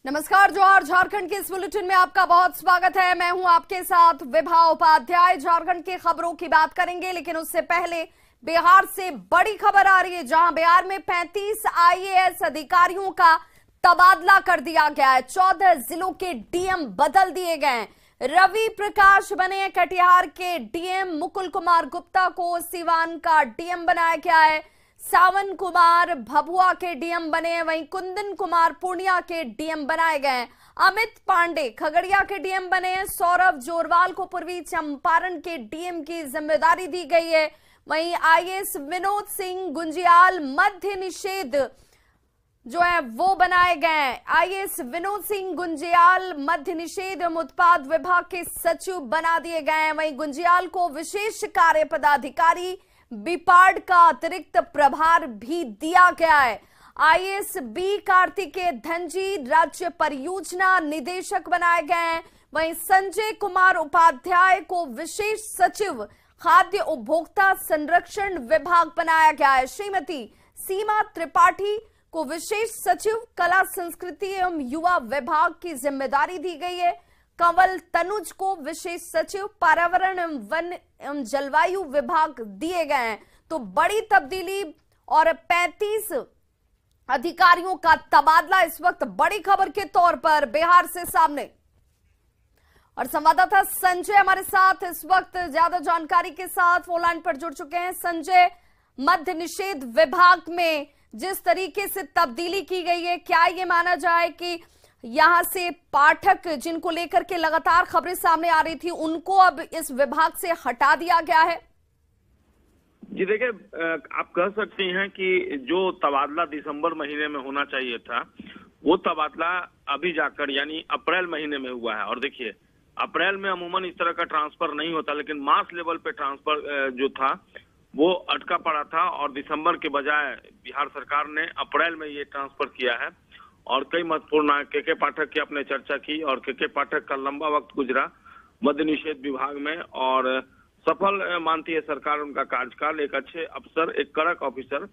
नमस्कार, जोहार। झारखंड के इस बुलेटिन में आपका बहुत स्वागत है। मैं हूं आपके साथ विभा उपाध्याय। झारखंड की खबरों की बात करेंगे, लेकिन उससे पहले बिहार से बड़ी खबर आ रही है, जहां बिहार में 35 आईएएस अधिकारियों का तबादला कर दिया गया है। 14 जिलों के डीएम बदल दिए गए हैं। रवि प्रकाश बने कटिहार के डीएम, मुकुल कुमार गुप्ता को सीवान का डीएम बनाया गया है। सावन कुमार भभुआ के डीएम बने हैं, वहीं कुंदन कुमार पूर्णिया के डीएम बनाए गए हैं। अमित पांडे खगड़िया के डीएम बने हैं। सौरभ जोरवाल को पूर्वी चंपारण के डीएम की जिम्मेदारी दी गई है। वहीं आईएएस विनोद सिंह गुंजियाल मद्य निषेध जो है वो बनाए गए हैं। आईएएस विनोद सिंह गुंजियाल मद्य निषेध एवं उत्पाद विभाग के सचिव बना दिए गए हैं। वहीं गुंजियाल को विशेष कार्य पदाधिकारी बिपार्ड का अतिरिक्त प्रभार भी दिया गया है। आईएएस बी कार्तिकेय धनजी राज्य परियोजना निदेशक बनाए गए हैं। वहीं संजय कुमार उपाध्याय को विशेष सचिव खाद्य उपभोक्ता संरक्षण विभाग बनाया गया है। श्रीमती सीमा त्रिपाठी को विशेष सचिव कला संस्कृति एवं युवा विभाग की जिम्मेदारी दी गई है। कंवल तनुज को विशेष सचिव पर्यावरण एवं वन एवं जलवायु विभाग दिए गए हैं। तो बड़ी तब्दीली और 35 अधिकारियों का तबादला इस वक्त बड़ी खबर के तौर पर बिहार से सामने। और संवाददाता संजय हमारे साथ इस वक्त ज्यादा जानकारी के साथ फोन लाइन पर जुड़ चुके हैं। संजय, मद्य निषेध विभाग में जिस तरीके से तब्दीली की गई है, क्या ये माना जाए कि यहां से पाठक जिनको लेकर के लगातार खबरें सामने आ रही थी, उनको अब इस विभाग से हटा दिया गया है? जी देखिए, आप कह सकते हैं कि जो तबादला दिसंबर महीने में होना चाहिए था, वो तबादला अभी जाकर यानी अप्रैल महीने में हुआ है। और देखिए, अप्रैल में अमूमन इस तरह का ट्रांसफर नहीं होता, लेकिन मास लेवल पे ट्रांसफर जो था वो अटका पड़ा था और दिसंबर के बजाय बिहार सरकार ने अप्रैल में ये ट्रांसफर किया है। और कई महत्वपूर्ण के पाठक की आपने चर्चा की, और के पाठक का लंबा वक्त गुजरा मद्य निषेध विभाग में, और सफल मानती है सरकार उनका कार्यकाल। एक अच्छे अफसर, एक कड़क ऑफिसर,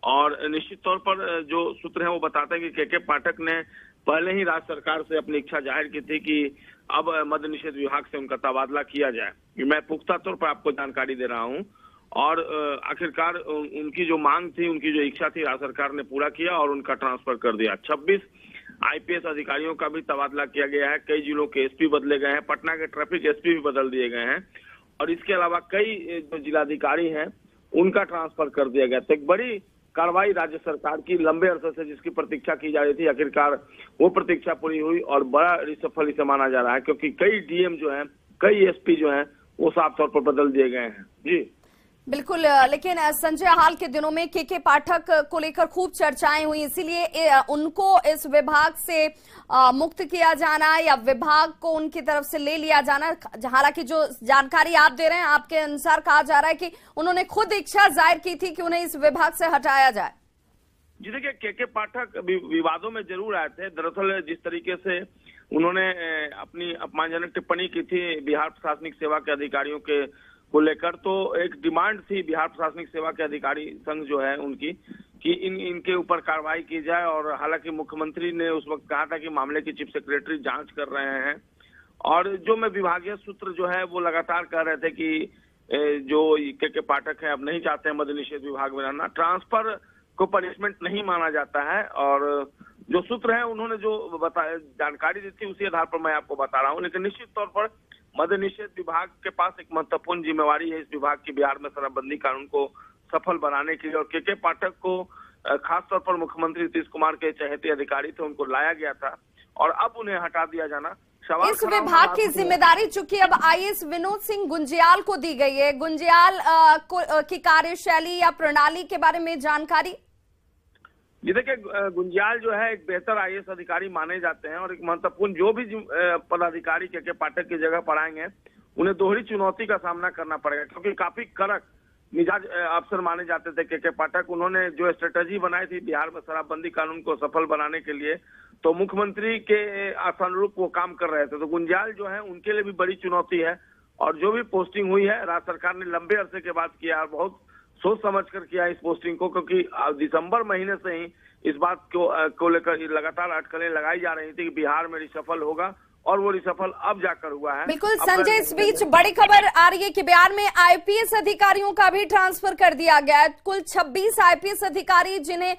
और निश्चित तौर पर जो सूत्र हैं वो बताते हैं कि के पाठक ने पहले ही राज्य सरकार से अपनी इच्छा जाहिर की थी कि अब मद्य निषेध विभाग से उनका तबादला किया जाए। मैं पुख्ता तौर पर आपको जानकारी दे रहा हूँ, और आखिरकार उनकी जो मांग थी, उनकी जो इच्छा थी, राज्य सरकार ने पूरा किया और उनका ट्रांसफर कर दिया। 26 आईपीएस अधिकारियों का भी तबादला किया गया है। कई जिलों के एसपी बदले गए हैं, पटना के ट्रैफिक एसपी भी बदल दिए गए हैं, और इसके अलावा कई जो जिलाधिकारी हैं उनका ट्रांसफर कर दिया गया। तो एक बड़ी कार्रवाई राज्य सरकार की, लंबे अरसे से जिसकी प्रतीक्षा की जा रही थी, आखिरकार वो प्रतीक्षा पूरी हुई और बड़ा रिसफल इसे माना जा रहा है, क्योंकि कई डीएम जो हैं, कई एसपी जो हैं, वो साफ तौर पर बदल दिए गए हैं। जी बिल्कुल, लेकिन संजय, हाल के दिनों में के पाठक को लेकर खूब चर्चाएं हुई, इसीलिए उनको इस विभाग से मुक्त किया जाना या विभाग को उनकी तरफ से ले लिया जाना। हालांकि जो जानकारी आप दे रहे हैं, आपके अनुसार कहा जा रहा है कि उन्होंने खुद इच्छा जाहिर की थी कि उन्हें इस विभाग से हटाया जाए। जी देखिए, के पाठक विवादों में जरूर आए थे। दरअसल जिस तरीके से उन्होंने अपनी अपमानजनक टिप्पणी की थी बिहार प्रशासनिक सेवा के अधिकारियों के को लेकर, तो एक डिमांड थी बिहार प्रशासनिक सेवा के अधिकारी संघ जो है उनकी, कि इनके ऊपर कार्रवाई की जाए। और हालांकि मुख्यमंत्री ने उस वक्त कहा था कि मामले की चीफ सेक्रेटरी जांच कर रहे हैं, और जो मैं विभागीय सूत्र जो है वो लगातार कह रहे थे कि जो के पाठक है अब नहीं चाहते हैं मद्य निषेध विभाग में रहना। ट्रांसफर को पनिशमेंट नहीं माना जाता है, और जो सूत्र है उन्होंने जो जानकारी दी थी उसी आधार पर मैं आपको बता रहा हूँ। लेकिन निश्चित तौर पर मद्य निषेध विभाग के पास एक महत्वपूर्ण जिम्मेवारी है इस विभाग की, बिहार में शराबबंदी कानून को सफल बनाने के लिए। और के पाठक को खासतौर पर मुख्यमंत्री नीतीश कुमार के चहेते अधिकारी थे, उनको लाया गया था, और अब उन्हें हटा दिया जाना इस विभाग की जिम्मेदारी चूंकि अब आईएएस विनोद सिंह गुंजियाल को दी गई है। गुंजियाल की कार्यशैली या प्रणाली के बारे में जानकारी? जी देखिए, गुंजियाल जो है एक बेहतर आईएएस अधिकारी माने जाते हैं, और एक महत्वपूर्ण जो भी पदाधिकारी के पाठक की जगह पर आएंगे उन्हें दोहरी चुनौती का सामना करना पड़ेगा, क्योंकि काफी कड़क मिजाज अफसर माने जाते थे के पाठक। उन्होंने जो स्ट्रेटेजी बनाई थी बिहार में शराबबंदी कानून को सफल बनाने के लिए, तो मुख्यमंत्री के आशानुरूप वो काम कर रहे थे। तो गुंजियाल जो है उनके लिए भी बड़ी चुनौती है, और जो भी पोस्टिंग हुई है राज्य सरकार ने लंबे अरसे के बाद किया, और बहुत सोच समझ कर किया इस पोस्टिंग को, क्योंकि दिसंबर महीने से ही इस बात को लेकर लगातार अटकलें लगाई जा रही थी कि बिहार में रिशफल होगा, और वो रिशफल अब जाकर हुआ है। बिल्कुल संजय, इस बीच बड़ी खबर आ रही है कि बिहार में आईपीएस अधिकारियों का भी ट्रांसफर कर दिया गया है। कुल 26 आईपीएस अधिकारी जिन्हें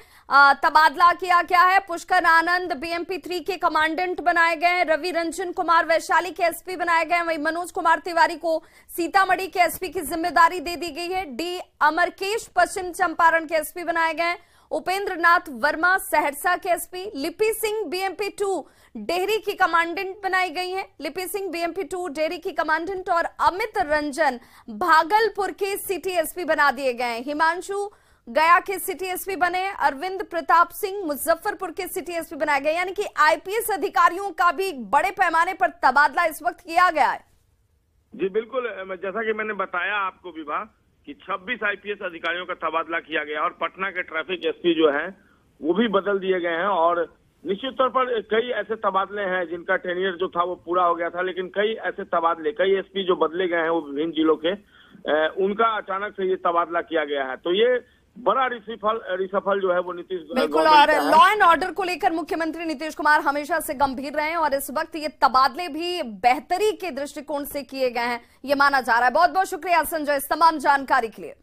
तबादला किया गया है। पुष्कर आनंद बीएमपी 3 के कमांडेंट बनाए गए हैं, रवि रंजन कुमार वैशाली के एसपी बनाए गए हैं, वहीं मनोज कुमार तिवारी को सीतामढ़ी के एसपी की जिम्मेदारी दे दी गई है। डी अमरकेश पश्चिम चंपारण के एसपी बनाए गए हैं, उपेंद्र नाथ वर्मा सहरसा के एसपी, लिपि सिंह बीएमपी 2 डेहरी की कमांडेंट बनाई गई हैं, लिपि सिंह बीएमपी 2 डेहरी की कमांडेंट, और अमित रंजन भागलपुर के सिटी एसपी बना दिए गए हैं। हिमांशु गया के सिटी एसपी बने, अरविंद प्रताप सिंह मुजफ्फरपुर के सिटी एसपी बनाए गए। यानी कि आईपीएस अधिकारियों का भी बड़े पैमाने पर तबादला इस वक्त किया गया है। जी बिल्कुल, जैसा कि मैंने बताया आपको विभा कि 26 आईपीएस अधिकारियों का तबादला किया गया, और पटना के ट्रैफिक एसपी जो है वो भी बदल दिए गए हैं। और निश्चित तौर पर कई ऐसे तबादले हैं जिनका टेनियर जो था वो पूरा हो गया था, लेकिन कई ऐसे तबादले, कई एसपी जो बदले गए हैं वो विभिन्न जिलों के, उनका अचानक से ये तबादला किया गया है। तो ये बड़ा रिसफल जो है वो नीतीश बिल्कुल, और लॉ एंड ऑर्डर को लेकर मुख्यमंत्री नीतीश कुमार हमेशा से गंभीर रहे हैं, और इस वक्त ये तबादले भी बेहतरी के दृष्टिकोण से किए गए हैं, ये माना जा रहा है। बहुत बहुत शुक्रिया संजय इस तमाम जानकारी के लिए।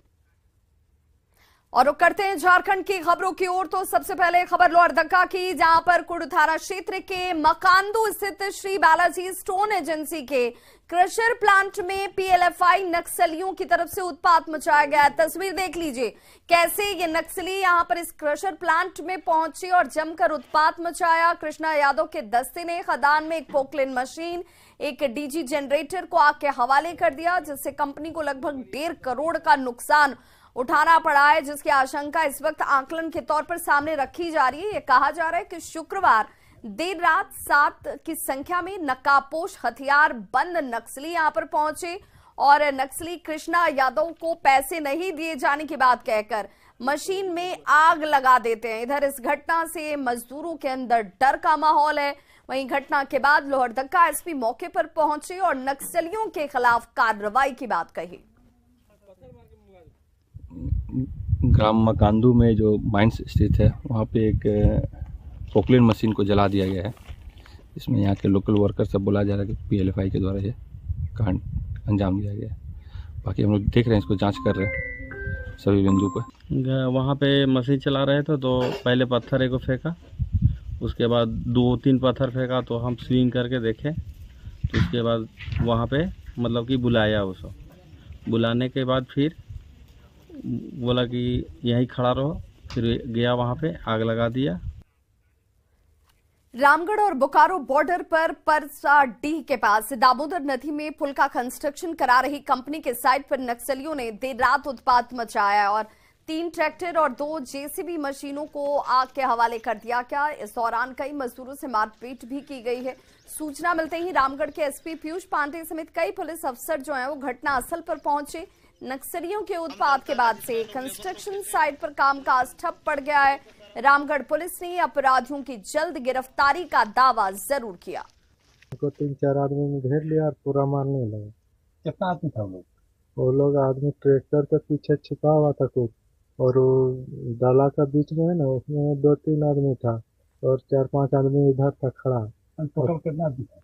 और रुक करते हैं झारखंड की खबरों की ओर। तो सबसे पहले खबर लोहरदगा की, जहां पर कुड़ थाना क्षेत्र के मकांदू स्थित श्री बालाजी स्टोन एजेंसी के क्रशर प्लांट में पीएलएफआई नक्सलियों की तरफ से उत्पात मचाया गया। तस्वीर देख लीजिए कैसे ये नक्सली यहां पर इस क्रशर प्लांट में पहुंचे और जमकर उत्पात मचाया। कृष्णा यादव के दस्ते ने खदान में एक पोकलेन मशीन, एक डीजी जनरेटर को आग के हवाले कर दिया, जिससे कंपनी को लगभग 1.5 करोड़ का नुकसान उठाना पड़ा है, जिसकी आशंका इस वक्त आकलन के तौर पर सामने रखी जा रही है। ये कहा जा रहा है कि शुक्रवार देर रात 7 की संख्या में नकाबपोश हथियार बंद नक्सली यहां पर पहुंचे, और नक्सली कृष्णा यादव को पैसे नहीं दिए जाने की बात कहकर मशीन में आग लगा देते हैं। इधर इस घटना से मजदूरों के अंदर डर का माहौल है। वहीं घटना के बाद लोहरदगा एसपी मौके पर पहुंचे और नक्सलियों के खिलाफ कार्रवाई की बात कही। ग्राम मकांदू में जो माइंस स्थित है वहाँ पे एक पोकलेन मशीन को जला दिया गया है। इसमें यहाँ के लोकल वर्कर सब बोला जा रहा है कि पीएलएफआई के द्वारा ये कांड अंजाम दिया गया है। बाकी हम लोग देख रहे हैं, इसको जांच कर रहे हैं सभी बिंदु पर। वहाँ पे मशीन चला रहे थे तो पहले पत्थर को फेंका, उसके बाद 2-3 पत्थर फेंका तो हम स्विंग करके देखे, तो उसके बाद वहाँ पे मतलब कि बुलाया उसको। बुलाने के बाद फिर बोला कि यहीं खड़ा रहो, फिर गया वहाँ पे आग लगा दिया। रामगढ़ और बोकारो बॉर्डर पर परसाडीह के पास दामोदर नदी में पुल का कंस्ट्रक्शन करा रही कंपनी के साइट पर नक्सलियों ने देर रात उत्पात मचाया और 3 ट्रैक्टर और 2 जेसीबी मशीनों को आग के हवाले कर दिया गया। इस दौरान कई मजदूरों से मारपीट भी की गई है। सूचना मिलते ही रामगढ़ के एसपी पीयूष पांडे समेत कई पुलिस अफसर जो है वो घटना स्थल पर पहुंचे। नक्सलियों के उत्पात के बाद से कंस्ट्रक्शन साइट पर कामकाज ठप पड़ गया है। रामगढ़ पुलिस ने अपराधियों की जल्द गिरफ्तारी का दावा जरूर किया। 3-4 आदमी ने घेर लिया और पूरा मारने लगा। कितना आदमी था वो लोग आदमी ट्रैक्टर के पीछे छिपा हुआ था कुछ, और वो डाला का बीच में है ना, उसमें 2-3 आदमी था और 4-5 आदमी इधर था खड़ा। टोटल कितना आदमी था?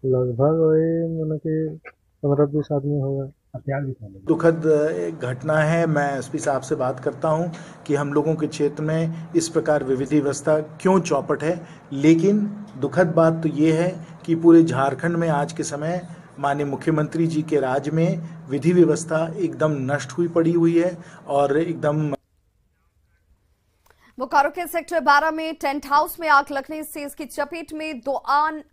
लगभग वही मतलब कि 15-20 आदमी होगा। दुखद घटना है। मैं एसपी साहब से बात करता हूं कि हम लोगों के क्षेत्र में इस प्रकार विधि व्यवस्था क्यों चौपट है, लेकिन दुखद बात तो ये है कि पूरे झारखंड में आज के समय माननीय मुख्यमंत्री जी के राज में विधि व्यवस्था एकदम नष्ट हुई पड़ी हुई है और एकदम। बोकारो के सेक्टर 12 में टेंट हाउस में आग लगने से इसकी चपेट में 2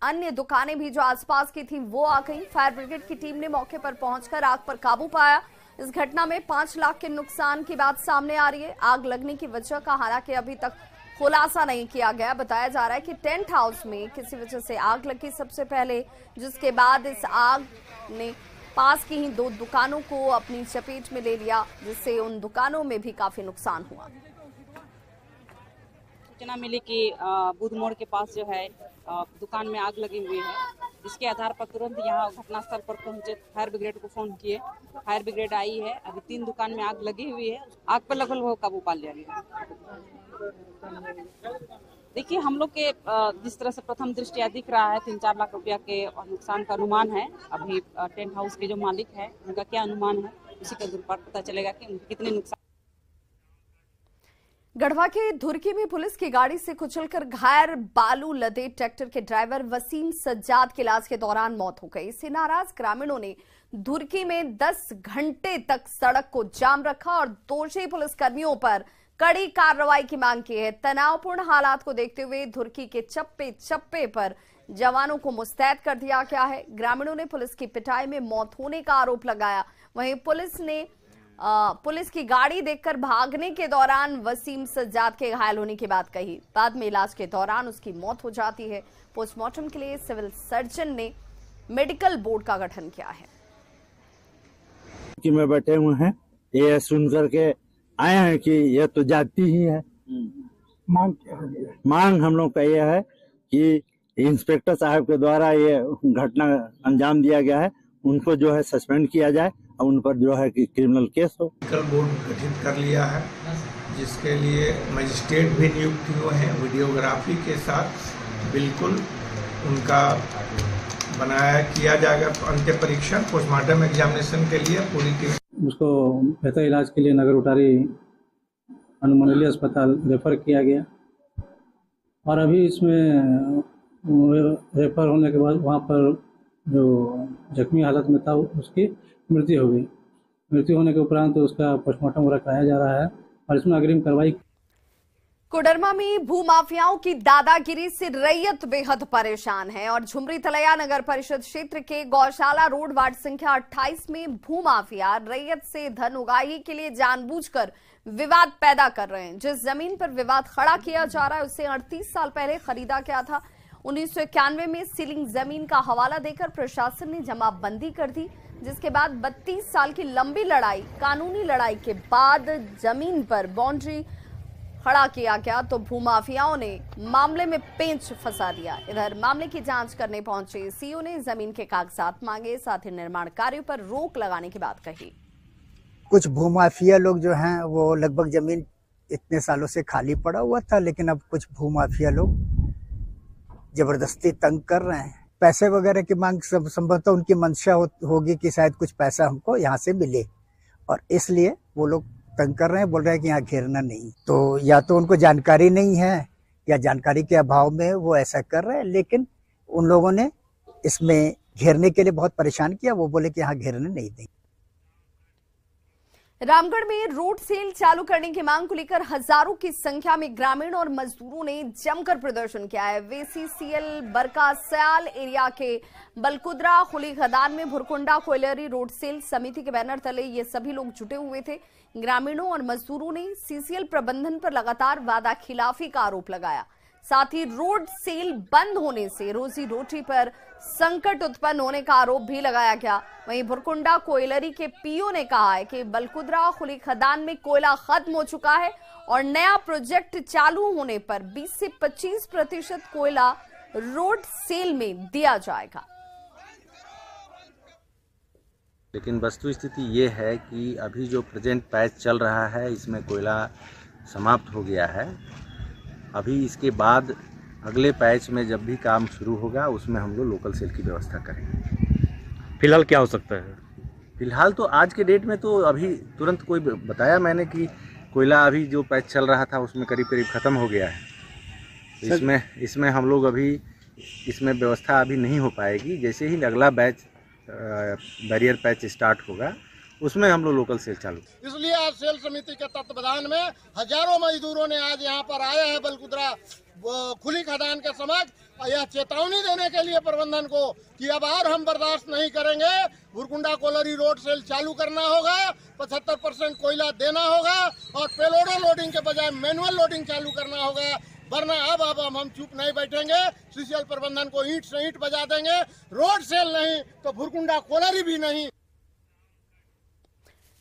अन्य दुकानें भी जो आसपास की थी वो आ गई। फायर ब्रिगेड की टीम ने मौके पर पहुंचकर आग पर काबू पाया। इस घटना में 5 लाख के नुकसान की बात सामने आ रही है। आग लगने की वजह का हालांकि अभी तक खुलासा नहीं किया गया। बताया जा रहा है कि टेंट हाउस में किसी वजह से आग लगी सबसे पहले, जिसके बाद इस आग ने पास की ही 2 दुकानों को अपनी चपेट में ले लिया, जिससे उन दुकानों में भी काफी नुकसान हुआ। सूचना मिली कि बुध मोड़ के पास जो है दुकान में आग लगी हुई है। इसके आधार पर तुरंत यहाँ घटनास्थल पर पहुंचे, फायर ब्रिगेड को फोन किए। फायर ब्रिगेड आई है। अभी 3 दुकान में आग लगी हुई है। आग पर लगभग काबू पा लिया गया। देखिए, हम लोग के जिस तरह से प्रथम दृष्टिया दिख रहा है 3-4 लाख रुपया के नुकसान का अनुमान है। अभी टेंट हाउस के जो मालिक है उनका क्या अनुमान है, उसी के आधार पर पता चलेगा कि उनके कितने नुकसान। गढ़वा के धुरकी में पुलिस की गाड़ी से कुचलकर घायल बालू लदे ट्रैक्टर के ड्राइवर वसीम सज्जाद की इलाज के दौरान मौत हो गई। इससे नाराज ग्रामीणों ने धुरकी में 10 घंटे तक सड़क को जाम रखा और दोषी पुलिसकर्मियों पर कड़ी कार्रवाई की मांग की है। तनावपूर्ण हालात को देखते हुए धुरकी के चप्पे चप्पे पर जवानों को मुस्तैद कर दिया गया है। ग्रामीणों ने पुलिस की पिटाई में मौत होने का आरोप लगाया। वहीं पुलिस की गाड़ी देखकर भागने के दौरान वसीम सज्जाद के घायल होने की बात कही। बाद में इलाज के दौरान उसकी मौत हो जाती है। पोस्टमार्टम के लिए सिविल सर्जन ने मेडिकल बोर्ड का गठन किया है। कि में बैठे हुए हैं, ये सुन करके आए हैं कि यह तो जाती ही है। मांग हम लोग का यह है कि इंस्पेक्टर साहब के द्वारा ये घटना अंजाम दिया गया है, उनको जो है सस्पेंड किया जाए और उन पर जो है कि क्रिमिनल केस हो। मेडिकल बोर्ड गठित कर लिया है, जिसके लिए मजिस्ट्रेट भी नियुक्त हुए हैं। वीडियोग्राफी के साथ बिल्कुल उनका बनाया किया जाएगा अंत्य परीक्षण, पोस्टमार्टम एग्जामिनेशन के लिए पूरी टीम। उसको बेहतर इलाज के लिए नगर उटारी अनुमंडलीय अस्पताल रेफर किया गया और अभी इसमें रेफर होने के बाद वहाँ पर जो जख्मी हालत में था उसकी मृत्यु हो गई। मृत्यु होने के उपरांत तो उसका पोस्टमार्टम वगैरह कराया जा रहा है और इसमें अग्रिम कार्रवाई। कोडरमा में भूमाफियाओं की दादागिरी से रैयत बेहद परेशान है और झुमरी तलैया नगर परिषद क्षेत्र के गौशाला रोड वार्ड संख्या 28 में भूमाफिया रैयत से धन उगाही के लिए जानबूझकर विवाद पैदा कर रहे हैं। जिस जमीन पर विवाद खड़ा किया जा रहा है उसे 38 साल पहले खरीदा गया था। 1991 में सीलिंग जमीन का हवाला देकर प्रशासन ने जमाबंदी कर दी, जिसके बाद 32 साल की लंबी लड़ाई, कानूनी लड़ाई के बाद जमीन पर बाउंड्री खड़ा किया गया तो भूमाफियाओं ने मामले में पेंच फंसा दिया। इधर मामले की जांच करने पहुंचे सीओ ने जमीन के कागजात मांगे, साथ ही निर्माण कार्यों पर रोक लगाने की बात कही। कुछ भूमाफिया लोग जो हैं वो लगभग जमीन इतने सालों से खाली पड़ा हुआ था, लेकिन अब कुछ भूमाफिया लोग जबरदस्ती तंग कर रहे हैं। पैसे वगैरह की मांग संभवतः उनकी मंशा होगी कि शायद कुछ पैसा हमको यहाँ से मिले और इसलिए वो लोग तंग कर रहे हैं, बोल रहे हैं कि यहाँ घेरना नहीं। तो या तो उनको जानकारी नहीं है या जानकारी के अभाव में वो ऐसा कर रहे हैं, लेकिन उन लोगों ने इसमें घेरने के लिए बहुत परेशान किया। वो बोले कि यहाँ घेरने नहीं देंगे। रामगढ़ में रोड सेल चालू करने की मांग को लेकर हजारों की संख्या में ग्रामीण और मजदूरों ने जमकर प्रदर्शन किया है। वेसीसीएल बरका सयाल एरिया के बलकुद्रा खुली खदान में भुरकुंडा कोयलरी रोड सेल समिति के बैनर तले ये सभी लोग जुटे हुए थे। ग्रामीणों और मजदूरों ने सीसीएल प्रबंधन पर लगातार वादा खिलाफी का आरोप लगाया। साथ ही रोड सेल बंद होने से रोजी रोटी पर संकट उत्पन्न होने का आरोप भी लगाया गया। वहीं भुरकुंडा कोयलरी के पीओ ने कहा है कि बलकुद्रा खुली खदान में कोयला खत्म हो चुका है और नया प्रोजेक्ट चालू होने पर 20 से 25% कोयला रोड सेल में दिया जाएगा। लेकिन वस्तु स्थिति ये है कि अभी जो प्रेजेंट पैच चल रहा है इसमें कोयला समाप्त हो गया है। अभी इसके बाद अगले पैच में जब भी काम शुरू होगा उसमें हम लोग लोकल सेल की व्यवस्था करेंगे। फिलहाल क्या हो सकता है? फिलहाल तो आज के डेट में तो अभी तुरंत कोई बताया मैंने कि कोयला अभी जो पैच चल रहा था उसमें करीब करीब ख़त्म हो गया है। इसमें हम लोग अभी इसमें व्यवस्था अभी नहीं हो पाएगी। जैसे ही अगला बैच बैरियर पैच स्टार्ट होगा उसमें हम लोग लोकल सेल चालू। इसलिए आज सेल समिति के तत्वावधान में हजारों मजदूरों ने आज यहाँ पर आए हैं बलकुद्रा खुली खदान के समक्ष यह चेतावनी देने के लिए प्रबंधन को कि अब और हम बर्दाश्त नहीं करेंगे। भुरकुंडा कोयलरी रोड सेल चालू करना होगा, 75% कोयला देना होगा और पेलोडो लोडिंग के बजाय मैनुअल लोडिंग चालू करना होगा। वरना अब हम चुप नहीं बैठेंगे। सीसीएल प्रबंधन को ईंट से ईंट बजा देंगे। रोड सेल नहीं तो भुरकुंडा कोयलरी भी नहीं।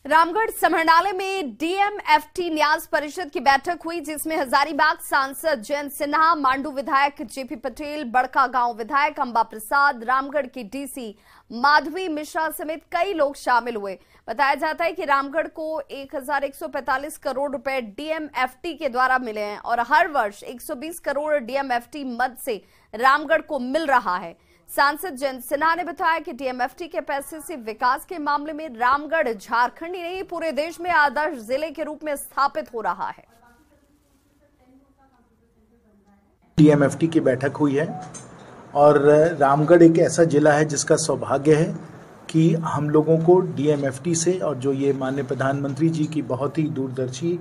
रामगढ़ समरणालय में डीएमएफटी न्यास परिषद की बैठक हुई, जिसमें हजारीबाग सांसद जयंत सिन्हा, मांडू विधायक जेपी पटेल, बड़का गांव विधायक अंबा प्रसाद, रामगढ़ की डीसी माधवी मिश्रा समेत कई लोग शामिल हुए। बताया जाता है कि रामगढ़ को 1145 करोड़ रुपए डीएमएफटी के द्वारा मिले हैं और हर वर्ष 120 करोड़ डीएमएफटी मद से रामगढ़ को मिल रहा है। सांसद जयंत सिन्हा ने बताया कि डीएमएफटी के पैसे से विकास के मामले में रामगढ़ झारखंड ही नहीं पूरे देश में आदर्श जिले के रूप में स्थापित हो रहा है। डीएमएफटी की बैठक हुई है और रामगढ़ एक ऐसा जिला है जिसका सौभाग्य है कि हम लोगों को डीएमएफटी से, और जो ये माननीय प्रधानमंत्री जी की बहुत ही दूरदर्शी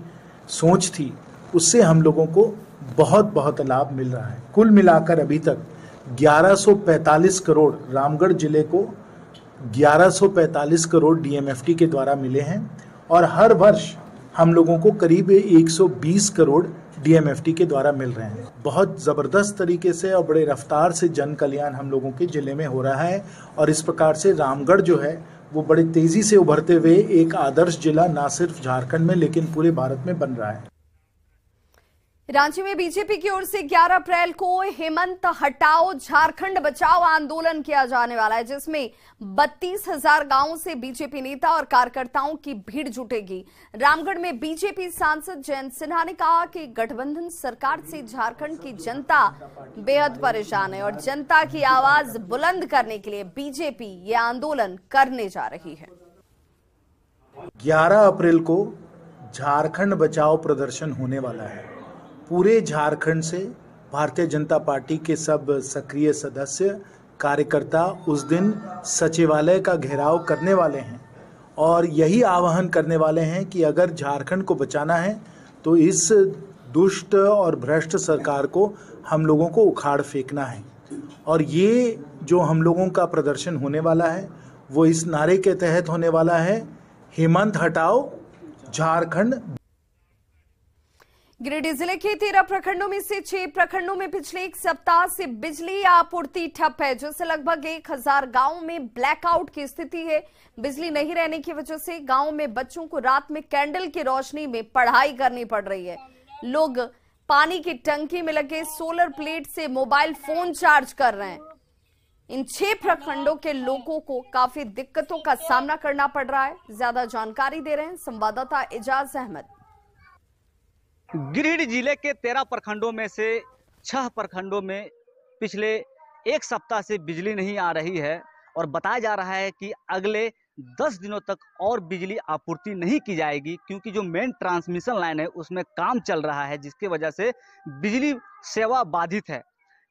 सोच थी, उससे हम लोगों को बहुत लाभ मिल रहा है। कुल मिलाकर अभी तक 1145 करोड़, रामगढ़ जिले को 1145 करोड़ डीएमएफटी के द्वारा मिले हैं और हर वर्ष हम लोगों को करीब 120 करोड़ डीएमएफटी के द्वारा मिल रहे हैं। बहुत ज़बरदस्त तरीके से और बड़े रफ्तार से जन कल्याण हम लोगों के जिले में हो रहा है और इस प्रकार से रामगढ़ जो है वो बड़ी तेजी से उभरते हुए एक आदर्श जिला ना सिर्फ झारखंड में लेकिन पूरे भारत में बन रहा है। रांची में बीजेपी की ओर से 11 अप्रैल को हेमंत हटाओ झारखंड बचाओ आंदोलन किया जाने वाला है, जिसमें 32,000 गांवों से बीजेपी नेता और कार्यकर्ताओं की भीड़ जुटेगी। रामगढ़ में बीजेपी सांसद जयंत सिन्हा ने कहा कि गठबंधन सरकार से झारखंड की जनता बेहद परेशान है और जनता की आवाज बुलंद करने के लिए बीजेपी ये आंदोलन करने जा रही है। 11 अप्रैल को झारखंड बचाओ प्रदर्शन होने वाला है। पूरे झारखंड से भारतीय जनता पार्टी के सब सक्रिय सदस्य कार्यकर्ता उस दिन सचिवालय का घेराव करने वाले हैं और यही आह्वान करने वाले हैं कि अगर झारखंड को बचाना है तो इस दुष्ट और भ्रष्ट सरकार को हम लोगों को उखाड़ फेंकना है। और ये जो हम लोगों का प्रदर्शन होने वाला है वो इस नारे के तहत होने वाला है, हेमंत हटाओ झारखंड। गिरिडीह जिले के 13 प्रखंडों में से 6 प्रखंडों में पिछले एक सप्ताह से बिजली आपूर्ति ठप है, जिससे लगभग 1000 गांवों में ब्लैकआउट की स्थिति है। बिजली नहीं रहने की वजह से गांव में बच्चों को रात में कैंडल की रोशनी में पढ़ाई करनी पड़ रही है। लोग पानी की टंकी में लगे सोलर प्लेट से मोबाइल फोन चार्ज कर रहे हैं। इन 6 प्रखंडों के लोगों को काफी दिक्कतों का सामना करना पड़ रहा है। ज्यादा जानकारी दे रहे हैं संवाददाता एजाज अहमद। गिरिडीह जिले के 13 प्रखंडों में से 6 प्रखंडों में पिछले एक सप्ताह से बिजली नहीं आ रही है और बताया जा रहा है कि अगले 10 दिनों तक और बिजली आपूर्ति नहीं की जाएगी, क्योंकि जो मेन ट्रांसमिशन लाइन है उसमें काम चल रहा है, जिसकी वजह से बिजली सेवा बाधित है।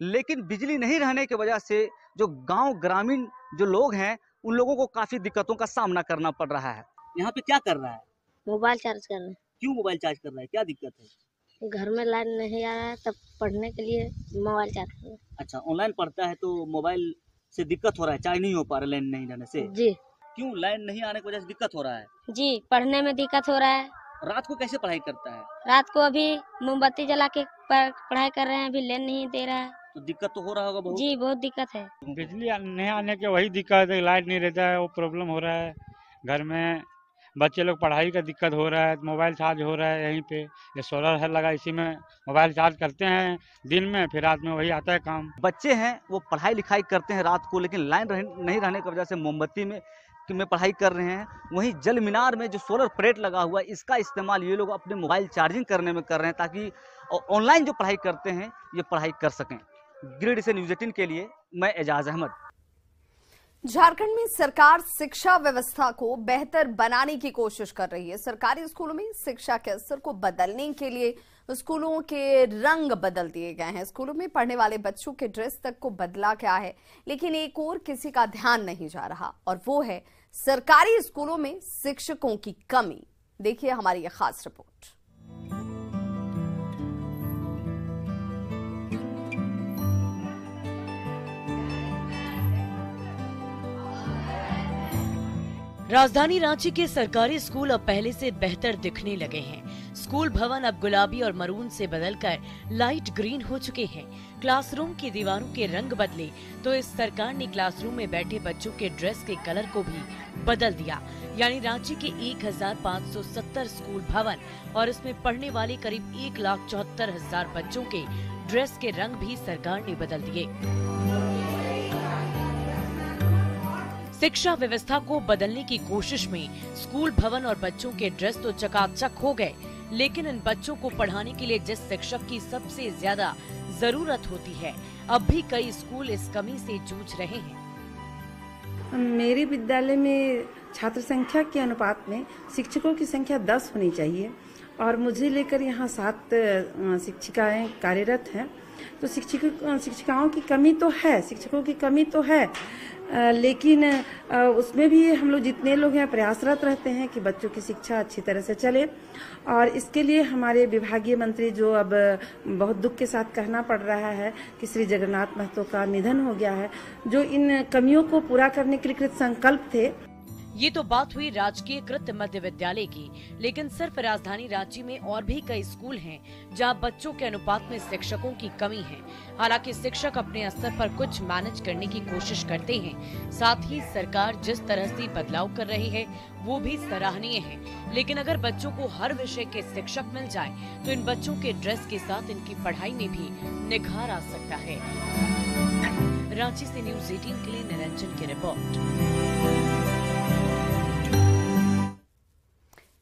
लेकिन बिजली नहीं रहने की वजह से जो गांव ग्रामीण जो लोग हैं उन लोगों को काफी दिक्कतों का सामना करना पड़ रहा है। यहाँ पे क्या कर रहा है? मोबाइल चार्ज कर रहे हैं। क्यों मोबाइल चार्ज कर रहा है, क्या दिक्कत है? घर में लाइन नहीं आ रहा है, तब पढ़ने के लिए मोबाइल चार्ज कर रहे हैं। अच्छा, ऑनलाइन पढ़ता है तो मोबाइल से दिक्कत हो रहा है, चार्ज नहीं हो पा रहा लाइन नहीं रहने से? जी। क्यों लाइन नहीं आने की वजह से दिक्कत हो रहा है? जी, पढ़ने में दिक्कत हो रहा है। रात को कैसे पढ़ाई करता है? रात को अभी मोमबत्ती जला के पढ़ाई कर रहे हैं, अभी लाइन नहीं दे रहा है तो दिक्कत तो हो रहा होगा बहुत। जी, बहुत दिक्कत है। बिजली नहीं आने के वही दिक्कत है, लाइट नहीं रहता है, वो प्रॉब्लम हो रहा है। घर में बच्चे लोग पढ़ाई का दिक्कत हो रहा है, मोबाइल चार्ज हो रहा है, यहीं पे ये सोलर है लगा, इसी में मोबाइल चार्ज करते हैं दिन में, फिर रात में वही आता है काम। बच्चे हैं वो पढ़ाई लिखाई करते हैं रात को, लेकिन लाइन नहीं रहने की वजह से मोमबत्ती में पढ़ाई कर रहे हैं। वहीं जल मीनार में जो सोलर प्लेट लगा हुआ है इसका इस्तेमाल ये लोग अपने मोबाइल चार्जिंग करने में कर रहे हैं, ताकि ऑनलाइन जो पढ़ाई करते हैं ये पढ़ाई कर सकें। गिरिडीह से न्यूज़ 18 के लिए मैं एजाज अहमद। झारखंड में सरकार शिक्षा व्यवस्था को बेहतर बनाने की कोशिश कर रही है। सरकारी स्कूलों में शिक्षा के स्तर को बदलने के लिए स्कूलों के रंग बदल दिए गए हैं। स्कूलों में पढ़ने वाले बच्चों के ड्रेस तक को बदला गया है, लेकिन एक और किसी का ध्यान नहीं जा रहा, और वो है सरकारी स्कूलों में शिक्षकों की कमी। देखिए हमारी ये खास रिपोर्ट। राजधानी रांची के सरकारी स्कूल अब पहले से बेहतर दिखने लगे हैं। स्कूल भवन अब गुलाबी और मरून से बदलकर लाइट ग्रीन हो चुके हैं। क्लासरूम की दीवारों के रंग बदले तो इस सरकार ने क्लासरूम में बैठे बच्चों के ड्रेस के कलर को भी बदल दिया। यानी रांची के 1570 स्कूल भवन और इसमें पढ़ने वाले करीब 1,74,000 बच्चों के ड्रेस के रंग भी सरकार ने बदल दिए। शिक्षा व्यवस्था को बदलने की कोशिश में स्कूल भवन और बच्चों के ड्रेस तो चकाचक हो गए, लेकिन इन बच्चों को पढ़ाने के लिए जिस शिक्षक की सबसे ज्यादा जरूरत होती है, अब भी कई स्कूल इस कमी से जूझ रहे हैं। मेरे विद्यालय में छात्र संख्या के अनुपात में शिक्षकों की संख्या 10 होनी चाहिए और मुझे लेकर यहाँ 7 शिक्षिकाएं कार्यरत हैं। तो शिक्षिकाओं की कमी तो है, शिक्षकों की कमी तो है, लेकिन उसमें भी हम लोग जितने लोग हैं प्रयासरत रहते हैं कि बच्चों की शिक्षा अच्छी तरह से चले। और इसके लिए हमारे विभागीय मंत्री जो अब बहुत दुख के साथ कहना पड़ रहा है कि श्री जगन्नाथ महतो का निधन हो गया है, जो इन कमियों को पूरा करने के लिए कृत संकल्प थे। ये तो बात हुई राजकीय कृत मध्य विद्यालय की, लेकिन सिर्फ राजधानी रांची में और भी कई स्कूल हैं जहां बच्चों के अनुपात में शिक्षकों की कमी है। हालांकि शिक्षक अपने स्तर पर कुछ मैनेज करने की कोशिश करते हैं, साथ ही सरकार जिस तरह से बदलाव कर रही है वो भी सराहनीय है। लेकिन अगर बच्चों को हर विषय के शिक्षक मिल जाए तो इन बच्चों के ड्रेस के साथ इनकी पढ़ाई में भी निखार आ सकता है। रांची से न्यूज़ 18 के लिए निरंजन की रिपोर्ट।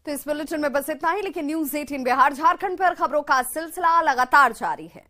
तो इस बुलेटिन में बस इतना ही, लेकिन न्यूज़ 18 बिहार झारखंड पर खबरों का सिलसिला लगातार जारी है।